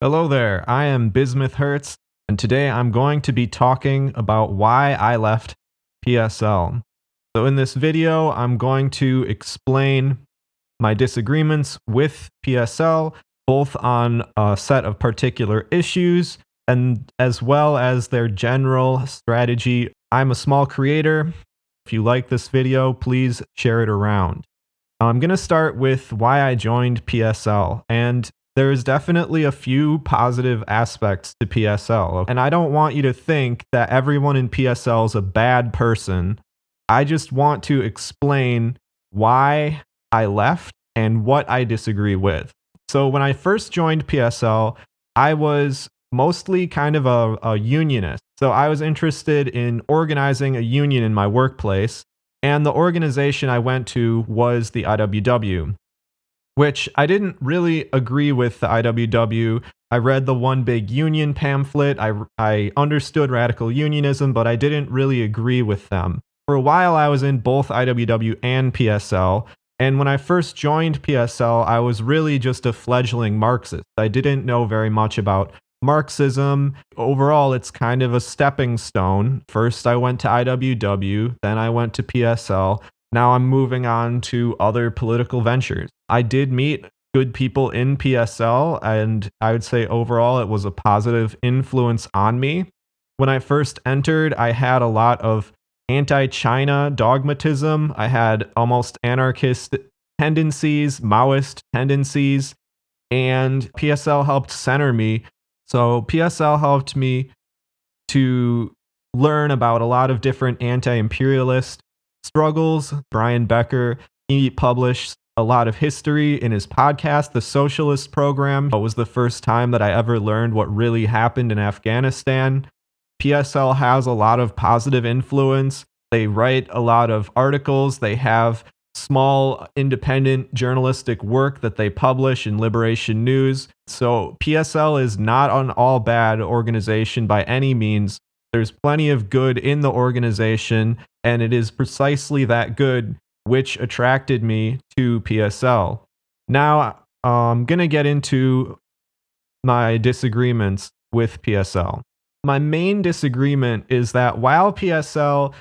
Hello there, I am Bismuth Hertz, and today I'm going to be talking about why I left PSL. So in this video, I'm going to explain my disagreements with PSL, both on a set of particular issues and as well as their general strategy. I'm a small creator. If you like this video, please share it around. I'm going to start with why I joined PSL, and there's definitely a few positive aspects to PSL, and I don't want you to think that everyone in PSL is a bad person. I just want to explain why I left and what I disagree with. So when I first joined PSL, I was mostly kind of a unionist. So I was interested in organizing a union in my workplace, and the organization I went to was the IWW, which I didn't really agree with the IWW. I read the One Big Union pamphlet. I understood radical unionism, but I didn't really agree with them. For a while, I was in both IWW and PSL. And when I first joined PSL, I was really just a fledgling Marxist. I didn't know very much about Marxism. Overall, it's kind of a stepping stone. First, I went to IWW, then I went to PSL. Now I'm moving on to other political ventures. I did meet good people in PSL, and I would say overall it was a positive influence on me. When I first entered, I had a lot of anti-China dogmatism. I had almost anarchist tendencies, Maoist tendencies, and PSL helped center me. So PSL helped me to learn about a lot of different anti-imperialist struggles. Brian Becker, he published a lot of history in his podcast, The Socialist Program. It was the first time that I ever learned what really happened in Afghanistan. PSL has a lot of positive influence. They write a lot of articles. They have small independent journalistic work that they publish in Liberation News. So PSL is not an all bad organization by any means. There's plenty of good in the organization, and it is precisely that good which attracted me to PSL. Now, I'm going to get into my disagreements with PSL. My main disagreement is that while PSL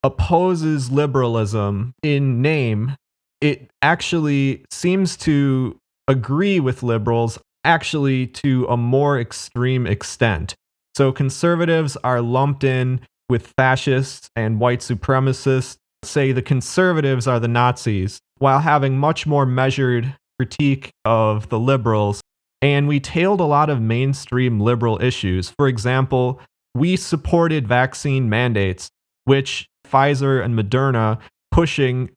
opposes liberalism in name, it actually seems to agree with liberals actually to a more extreme extent. So conservatives are lumped in with fascists and white supremacists. Say the conservatives are the Nazis, while having much more measured critique of the liberals. And we tailed a lot of mainstream liberal issues. For example, we supported vaccine mandates, which Pfizer and Moderna pushing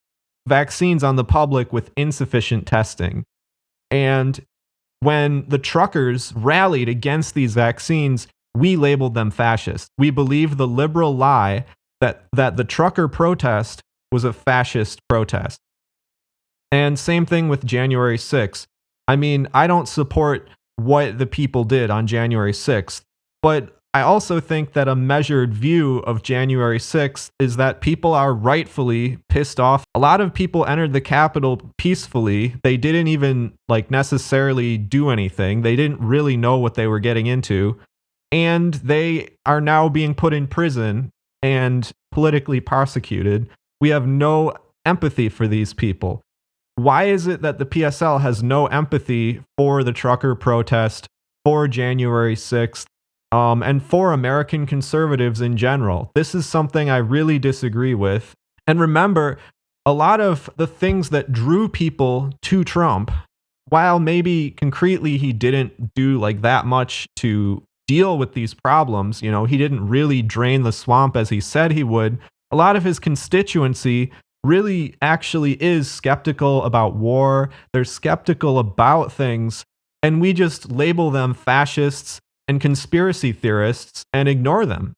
vaccines on the public with insufficient testing. And when the truckers rallied against these vaccines, we labeled them fascist. We believed the liberal lie that the trucker protest was a fascist protest. And same thing with January 6th. I mean, I don't support what the people did on January 6th, but I also think that a measured view of January 6th is that people are rightfully pissed off. A lot of people entered the Capitol peacefully. They didn't even necessarily do anything. They didn't really know what they were getting into. And they are now being put in prison and politically prosecuted. We have no empathy for these people. Why is it that the PSL has no empathy for the trucker protest, for January 6th, and for American conservatives in general? This is something I really disagree with. And remember, a lot of the things that drew people to Trump, while maybe concretely he didn't do that much to deal with these problems, he didn't really drain the swamp as he said he would, a lot of his constituency really actually is skeptical about war. They're skeptical about things, and we just label them fascists and conspiracy theorists and ignore them.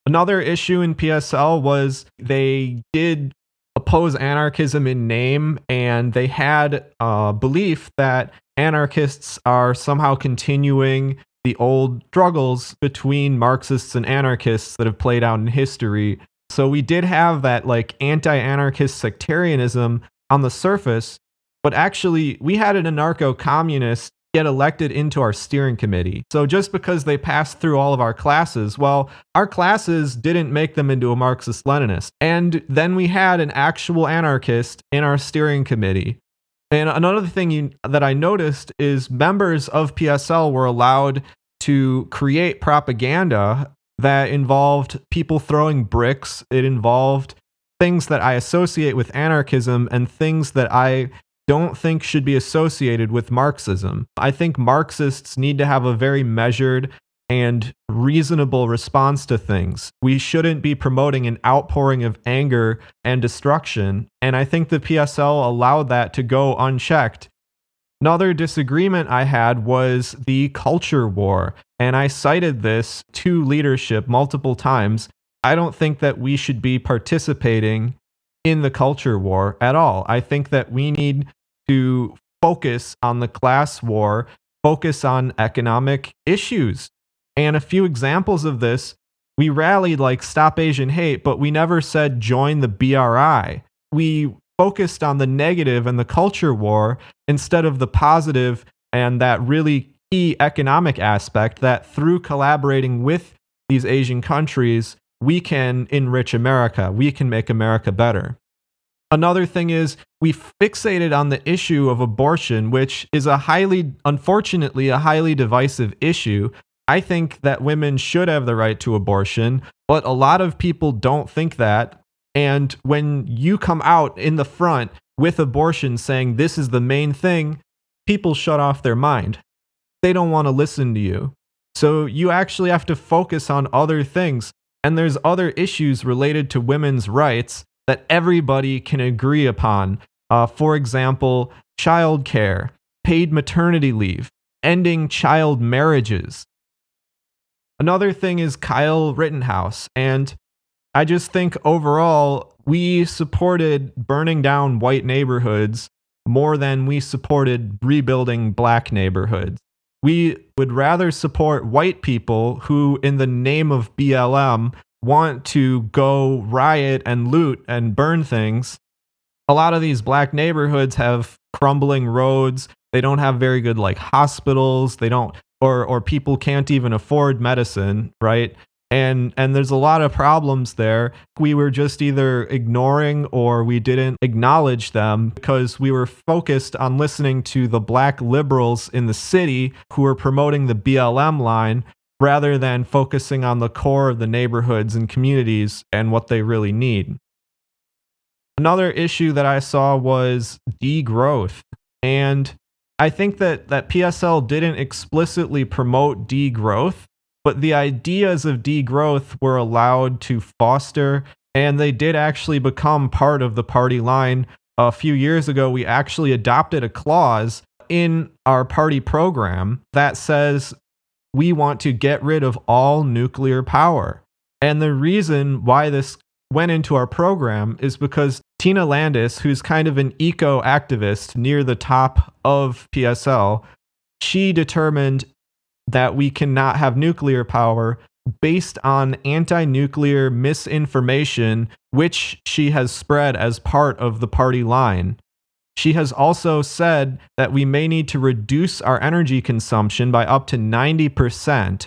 Another issue in PSL was they did oppose anarchism in name, and they had a belief that anarchists are somehow continuing the old struggles between Marxists and anarchists that have played out in history. So we did have that anti-anarchist sectarianism on the surface, but actually we had an anarcho-communist get elected into our steering committee. So just because they passed through all of our classes, well, our classes didn't make them into a Marxist-Leninist. And then we had an actual anarchist in our steering committee. And another thing that I noticed is members of PSL were allowed to create propaganda that involved people throwing bricks. It involved things that I associate with anarchism and things that I don't think should be associated with Marxism. I think Marxists need to have a very measured and reasonable response to things. We shouldn't be promoting an outpouring of anger and destruction, and I think the PSL allowed that to go unchecked. Another disagreement I had was the culture war, and I cited this to leadership multiple times. I don't think that we should be participating in the culture war at all. I think that we need to focus on the class war, focus on economic issues. And a few examples of this, we rallied like Stop Asian Hate, but we never said join the BRI. We focused on the negative and the culture war instead of the positive and that really key economic aspect that through collaborating with these Asian countries, we can enrich America. We can make America better. Another thing is we fixated on the issue of abortion, which is unfortunately, a highly divisive issue. I think that women should have the right to abortion, but a lot of people don't think that. And when you come out in the front with abortion saying this is the main thing, people shut off their mind. They don't want to listen to you. So you actually have to focus on other things. And there's other issues related to women's rights that everybody can agree upon. For example, childcare, paid maternity leave, ending child marriages. Another thing is Kyle Rittenhouse. And I just think overall, we supported burning down white neighborhoods more than we supported rebuilding black neighborhoods. We would rather support white people who, in the name of BLM, want to go riot and loot and burn things. A lot of these black neighborhoods have crumbling roads. They don't have very good hospitals. They don't, or people can't even afford medicine, right? And there's a lot of problems there. We were just either ignoring or we didn't acknowledge them because we were focused on listening to the black liberals in the city who were promoting the BLM line rather than focusing on the core of the neighborhoods and communities and what they really need. Another issue that I saw was degrowth. And I think that PSL didn't explicitly promote degrowth, but the ideas of degrowth were allowed to foster, and they did actually become part of the party line. A few years ago, we actually adopted a clause in our party program that says we want to get rid of all nuclear power. And the reason why this went into our program is because Tina Landis, who's kind of an eco-activist near the top of PSL, she determined that we cannot have nuclear power based on anti-nuclear misinformation, which she has spread as part of the party line. She has also said that we may need to reduce our energy consumption by up to 90%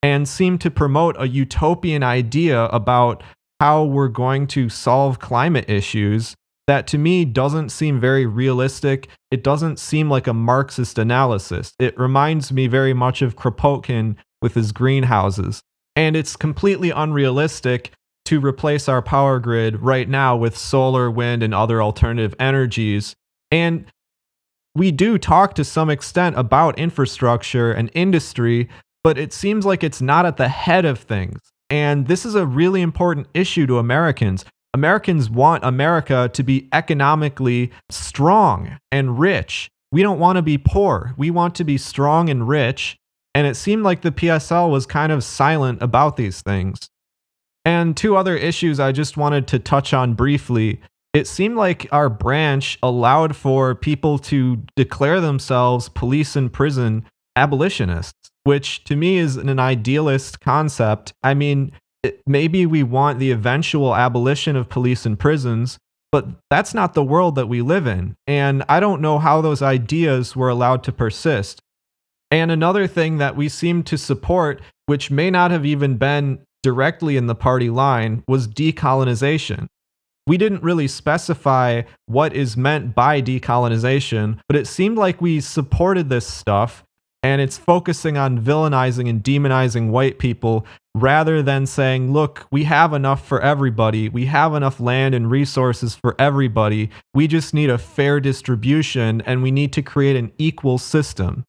and seem to promote a utopian idea about how we're going to solve climate issues that to me doesn't seem very realistic. It doesn't seem like a Marxist analysis. It reminds me very much of Kropotkin with his greenhouses. And it's completely unrealistic to replace our power grid right now with solar, wind, and other alternative energies. And we do talk to some extent about infrastructure and industry, but it seems like it's not at the head of things. And this is a really important issue to Americans. Americans want America to be economically strong and rich. We don't want to be poor. We want to be strong and rich. And it seemed like the PSL was kind of silent about these things. And two other issues I just wanted to touch on briefly. It seemed like our branch allowed for people to declare themselves police and prison abolitionists, which to me is an idealist concept. I mean, maybe we want the eventual abolition of police and prisons, But that's not the world that we live in. And I don't know how those ideas were allowed to persist. And another thing that we seem to support, which may not have even been directly in the party line, was decolonization. We didn't really specify what is meant by decolonization, but it seemed like we supported this stuff, and it's focusing on villainizing and demonizing white people rather than saying, look, we have enough for everybody. We have enough land and resources for everybody. We just need a fair distribution, and we need to create an equal system.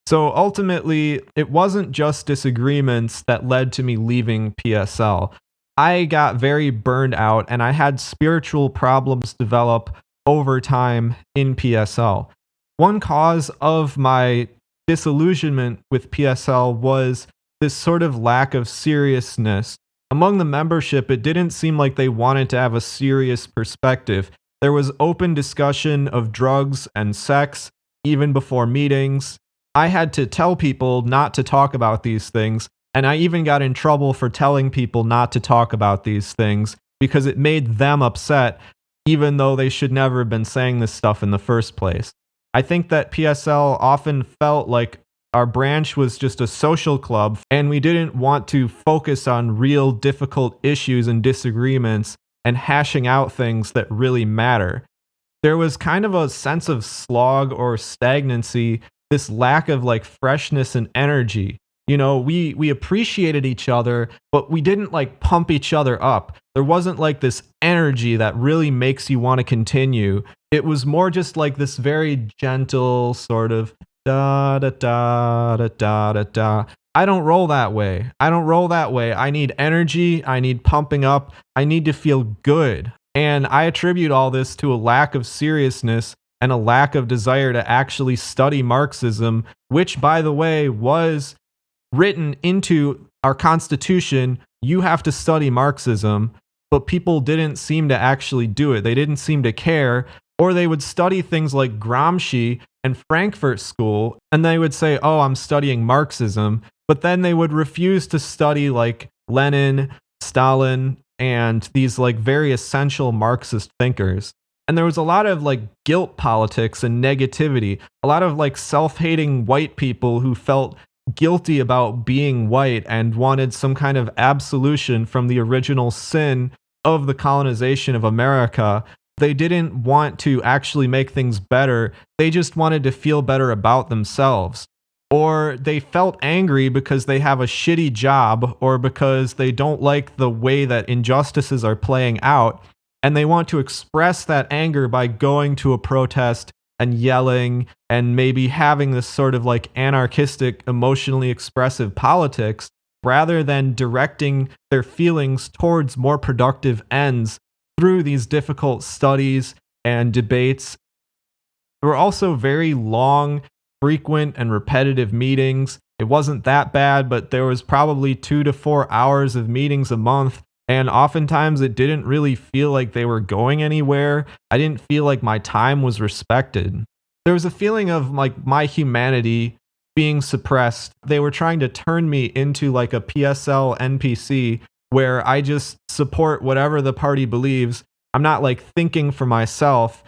So ultimately, it wasn't just disagreements that led to me leaving PSL. I got very burned out and I had spiritual problems develop over time in PSL. One cause of my disillusionment with PSL was this sort of lack of seriousness. Among the membership, it didn't seem like they wanted to have a serious perspective. There was open discussion of drugs and sex, even before meetings. I had to tell people not to talk about these things, and I even got in trouble for telling people not to talk about these things because it made them upset, even though they should never have been saying this stuff in the first place. I think that PSL often felt like our branch was just a social club, and we didn't want to focus on real difficult issues and disagreements and hashing out things that really matter. There was kind of a sense of slog or stagnancy, this lack of like freshness and energy. You know, we appreciated each other, but we didn't like pump each other up. There wasn't like this energy that really makes you want to continue. It was more just like this very gentle sort of da da da da da da da. I don't roll that way. I don't roll that way. I need energy. I need pumping up. I need to feel good. And I attribute all this to a lack of seriousness and a lack of desire to actually study Marxism, which, by the way, was written into our Constitution. You have to study Marxism, but people didn't seem to actually do it. They didn't seem to care, or they would study things like Gramsci and Frankfurt School, and they would say, oh, I'm studying Marxism, but then they would refuse to study like Lenin, Stalin, and these like very essential Marxist thinkers. And there was a lot of like guilt politics and negativity, a lot of like self-hating white people who felt guilty about being white and wanted some kind of absolution from the original sin of the colonization of America. They didn't want to actually make things better. They just wanted to feel better about themselves. Or they felt angry because they have a shitty job or because they don't like the way that injustices are playing out. And they want to express that anger by going to a protest and yelling and maybe having this sort of like anarchistic, emotionally expressive politics rather than directing their feelings towards more productive ends through these difficult studies and debates. There were also very long, frequent, and repetitive meetings. It wasn't that bad, but there was probably 2 to 4 hours of meetings a month. And oftentimes it didn't really feel like they were going anywhere. I didn't feel like my time was respected. There was a feeling of like my humanity being suppressed. They were trying to turn me into like a PSL NPC where I just support whatever the party believes. I'm not like thinking for myself.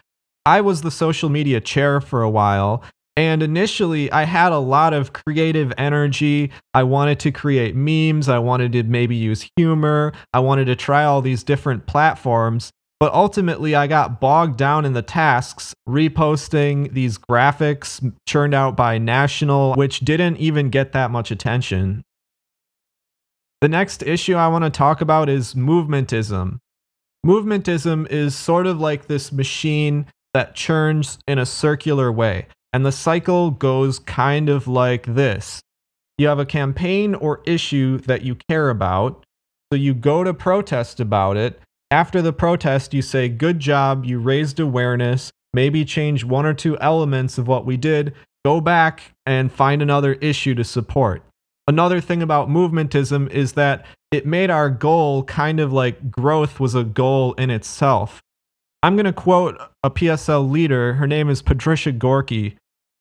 I was the social media chair for a while. And initially, I had a lot of creative energy. I wanted to create memes. I wanted to maybe use humor. I wanted to try all these different platforms. But ultimately, I got bogged down in the tasks, reposting these graphics churned out by National, which didn't even get that much attention. The next issue I want to talk about is Movementism. Movementism is sort of like this machine that churns in a circular way. And the cycle goes kind of like this. You have a campaign or issue that you care about, so you go to protest about it. After the protest, you say, good job, you raised awareness, maybe change 1 or 2 elements of what we did, go back and find another issue to support. Another thing about Movementism is that it made our goal kind of like growth was a goal in itself. I'm going to quote a PSL leader. Her name is Patricia Gorky.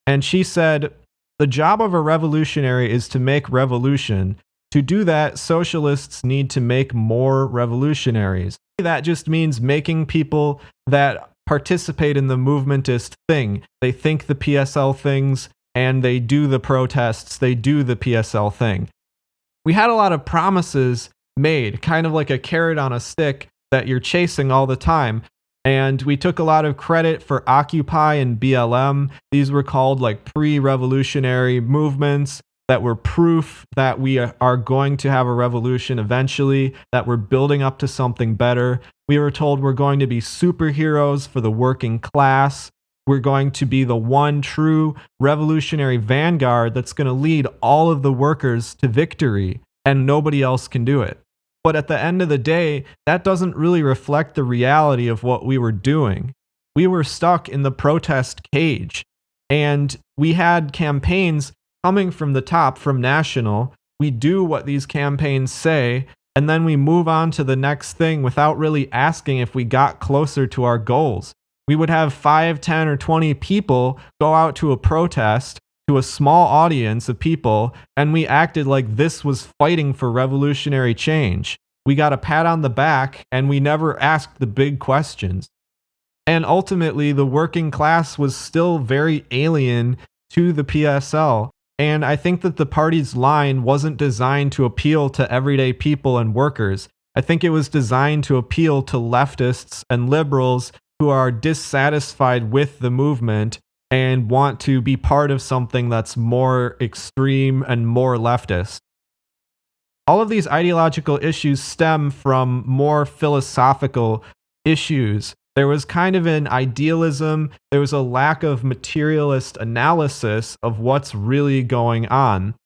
And she said, the job of a revolutionary is to make revolution. To do that, socialists need to make more revolutionaries. that just means making people that participate in the movementist thing. They think the PSL things and they do the protests, they do the PSL thing. We had a lot of promises made, kind of like a carrot on a stick that you're chasing all the time. And we took a lot of credit for Occupy and BLM. These were called like pre-revolutionary movements that were proof that we are going to have a revolution eventually, that we're building up to something better. We were told we're going to be superheroes for the working class. We're going to be the one true revolutionary vanguard that's going to lead all of the workers to victory, and nobody else can do it. But at the end of the day, that doesn't really reflect the reality of what we were doing. We were stuck in the protest cage, and we had campaigns coming from the top, from national. We do what these campaigns say, and then we move on to the next thing without really asking if we got closer to our goals. We would have 5, 10, or 20 people go out to a protest, to a small audience of people, and we acted like this was fighting for revolutionary change. We got a pat on the back, and we never asked the big questions. And ultimately, the working class was still very alien to the PSL. And I think that the party's line wasn't designed to appeal to everyday people and workers. I think it was designed to appeal to leftists and liberals who are dissatisfied with the movement and want to be part of something that's more extreme and more leftist. All of these ideological issues stem from more philosophical issues. There was kind of an idealism, there was a lack of materialist analysis of what's really going on.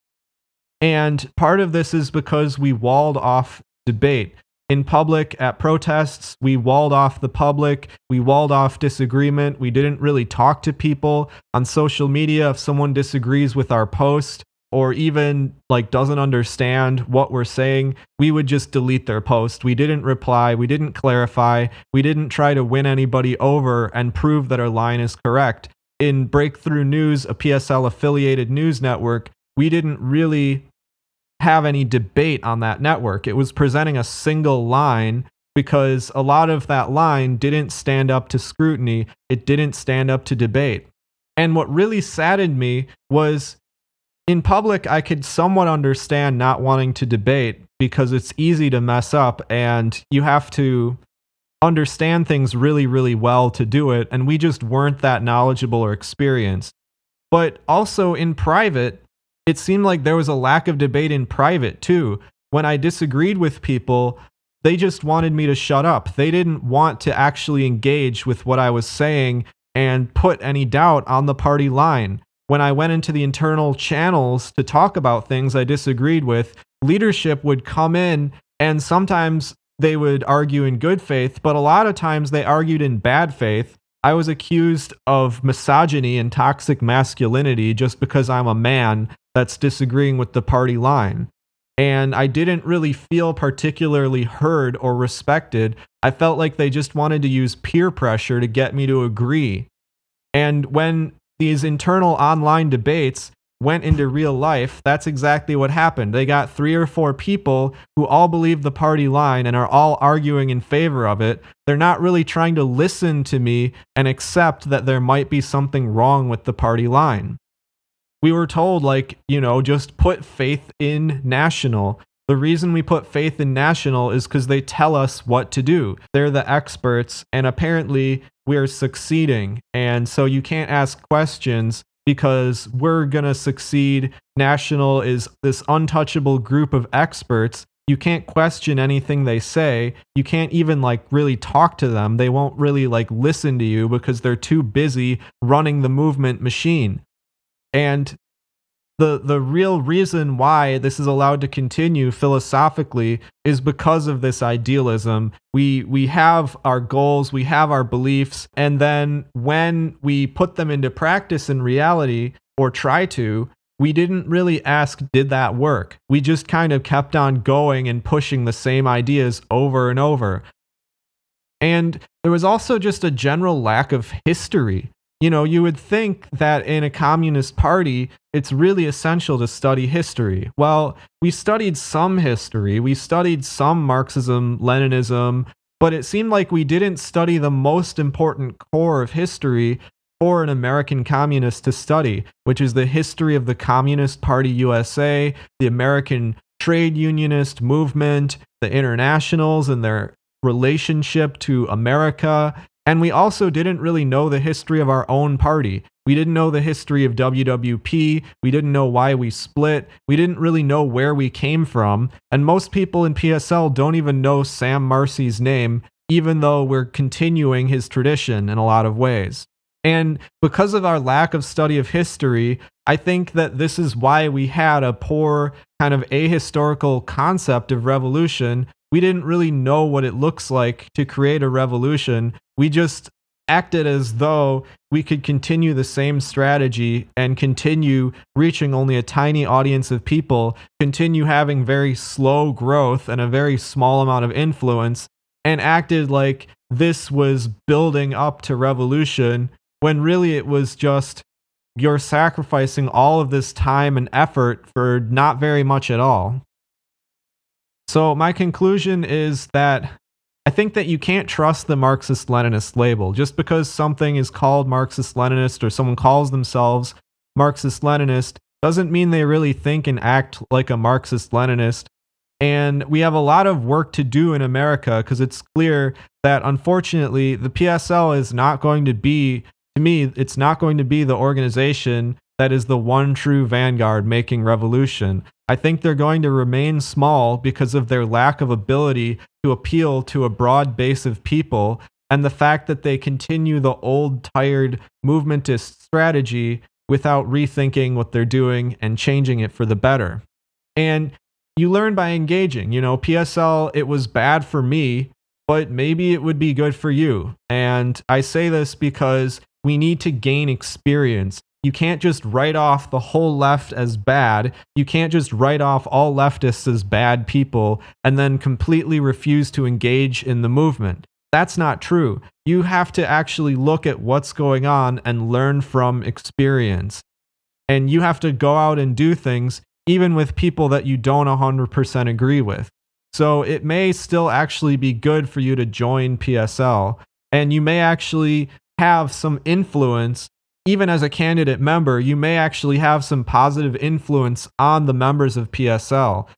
And part of this is because we walled off debate. In public, at protests, we walled off the public, we walled off disagreement, we didn't really talk to people. On social media, if someone disagrees with our post, or even like doesn't understand what we're saying, we would just delete their post. We didn't reply, we didn't clarify, we didn't try to win anybody over and prove that our line is correct. In Breakthrough News, a PSL affiliated news network, we didn't really have any debate on that network. It was presenting a single line because a lot of that line didn't stand up to scrutiny. It didn't stand up to debate. And what really saddened me was, in public, I could somewhat understand not wanting to debate because it's easy to mess up and you have to understand things really, really well to do it. And we just weren't that knowledgeable or experienced. But also in private, it seemed like there was a lack of debate in private too. When I disagreed with people, they just wanted me to shut up. They didn't want to actually engage with what I was saying and put any doubt on the party line. When I went into the internal channels to talk about things I disagreed with, leadership would come in and sometimes they would argue in good faith, but a lot of times they argued in bad faith. I was accused of misogyny and toxic masculinity just because I'm a man that's disagreeing with the party line. And I didn't really feel particularly heard or respected. I felt like they just wanted to use peer pressure to get me to agree. And when these internal online debates went into real life, that's exactly what happened. They got 3 or 4 people who all believe the party line and are all arguing in favor of it. They're not really trying to listen to me and accept that there might be something wrong with the party line. We were told, just put faith in national. The reason we put faith in national is because they tell us what to do. They're the experts, and apparently we're succeeding. And so you can't ask questions because we're going to succeed. National is this untouchable group of experts. You can't question anything they say. You can't even really talk to them. They won't really listen to you because they're too busy running the movement machine. And the real reason why this is allowed to continue philosophically is because of this idealism. We have our goals, we have our beliefs, and then when we put them into practice in reality, or try to, we didn't really ask, did that work? We just kind of kept on going and pushing the same ideas over and over. And there was also just a general lack of history. You would think that in a communist party, it's really essential to study history. Well, we studied some history. We studied some Marxism, Leninism, but it seemed like we didn't study the most important core of history for an American communist to study, which is the history of the Communist Party USA, the American trade unionist movement, the internationals and their relationship to America. And we also didn't really know the history of our own party. We didn't know the history of WWP. We didn't know why we split. We didn't really know where we came from. And most people in PSL don't even know Sam Marcy's name, even though we're continuing his tradition in a lot of ways. And because of our lack of study of history, I think that this is why we had a poor kind of ahistorical concept of revolution. We didn't really know what it looks like to create a revolution. We just acted as though we could continue the same strategy and continue reaching only a tiny audience of people, continue having very slow growth and a very small amount of influence, and acted like this was building up to revolution, when really it was just you're sacrificing all of this time and effort for not very much at all. So my conclusion is that I think that you can't trust the Marxist-Leninist label. Just because something is called Marxist-Leninist or someone calls themselves Marxist-Leninist doesn't mean they really think and act like a Marxist-Leninist. And we have a lot of work to do in America because it's clear that unfortunately the PSL is not going to be, to me, it's not going to be the organization that is the one true vanguard making revolution. I think they're going to remain small because of their lack of ability to appeal to a broad base of people, and the fact that they continue the old, tired, movementist strategy without rethinking what they're doing and changing it for the better. And you learn by engaging. PSL, it was bad for me, but maybe it would be good for you. And I say this because we need to gain experience. You can't just write off the whole left as bad. You can't just write off all leftists as bad people and then completely refuse to engage in the movement. That's not true. You have to actually look at what's going on and learn from experience. And you have to go out and do things even with people that you don't 100% agree with. So it may still actually be good for you to join PSL, and you may actually have some influence. Even as a candidate member, you may actually have some positive influence on the members of PSL.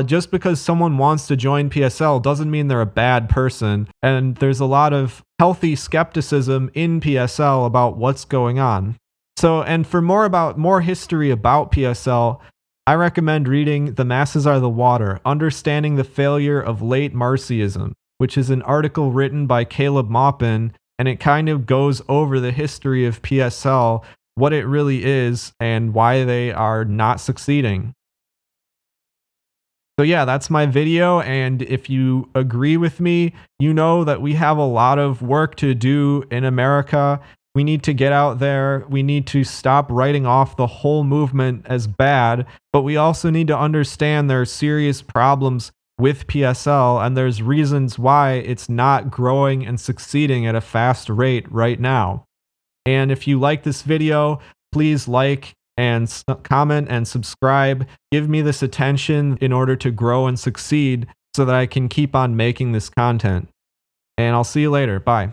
Just because someone wants to join PSL doesn't mean they're a bad person, and there's a lot of healthy skepticism in PSL about what's going on. So, and for more history about PSL, I recommend reading The Masses Are the Water, Understanding the Failure of Late Marycism, which is an article written by Caleb Maupin, and it kind of goes over the history of PSL, what it really is, and why they are not succeeding. So yeah, that's my video, and if you agree with me, you know that we have a lot of work to do in America. We need to get out there. We need to stop writing off the whole movement as bad, but we also need to understand there are serious problems with PSL, and there's reasons why it's not growing and succeeding at a fast rate right now. And if you like this video, please like and comment and subscribe. Give me this attention in order to grow and succeed so that I can keep on making this content. And I'll see you later. Bye.